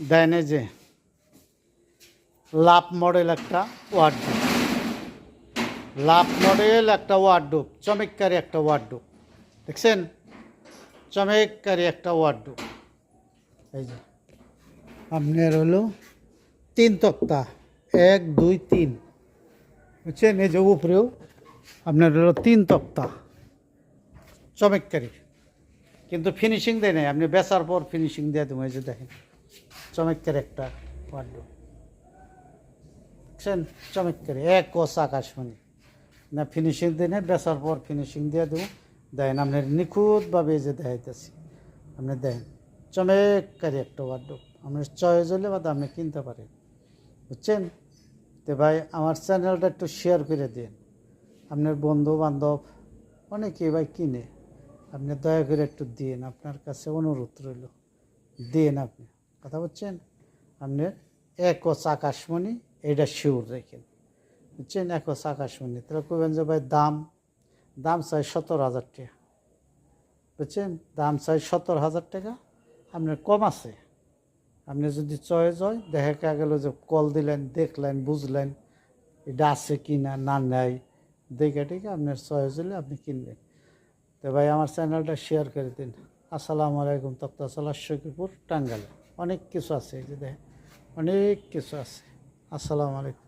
দেন এই যে লাভ মডেল একটা ওয়ার্ডরোব, লাভ মডেল একটা ওয়ার্ডরোব, চমৎকারী একটা ওয়ার্ডরোব দেখছেন, চমৎকারী একটা ওয়ার্ডরোব। এই যে আপনার হলো 3 তক্তা, 1 2 3 বুঝছেন। এই যে উপরেও আপনার হলো 3 তক্তা, চমৎকারী, কিন্তু ফিনিশিং দেয় নাই, আপনি বেচার পর ফিনিশিং দিয়ে দেবো। এই যে দেখেন চমৎকার একটা ওয়ার্ডরোব দেখছেন, চমৎকারী, এক কোষ আকাশমণি, না ফিনিশিং দিয়ে নেই, বেচার পর ফিনিশিং দিয়ে দেবো। দেখেন আপনার নিখুঁতভাবে এই যে দেখাইতেছি, আপনি দেখেন চমৎকারী একটা ওয়ার্ডরোব। আপনার চয়েস হলে বা আপনি কিনতে পারেন, বুঝছেন। তো ভাই আমার চ্যানেলটা একটু শেয়ার করে দিন, আপনার বন্ধু বান্ধব অনেকেই ভাই কিনে, আপনি দয়া করে একটু দিন, আপনার কাছে অনুরোধ রইল, দিন আপনি, কথা বলছেন। আপনার একচ আকাশমণি, এইটা শিওর রেখেন, বুঝছেন, একচ আকাশমণি। তাহলে কইবেন যে ভাই দাম দাম চাই 17,000 টাকা, বুঝছেন, দাম চাই 17,000 টাকা। আপনার কম আছে, আপনি যদি চয়েস হয়, দেখা গেল যে কল দিলেন, দেখলেন, বুঝলেন এটা আছে কি না, না নেয়, দেখে টেকে আপনার চয়েস হলে আপনি কিনবেন। তো ভাই আমার চ্যানেলটা শেয়ার করে দিন। আসসালামু আলাইকুম। তক্তাশালা সখীপুর, টাঙ্গাইল। অনেক কিছু আছে, এই যে দেখেন অনেক কিছু আছে। আসসালামু আলাইকুম।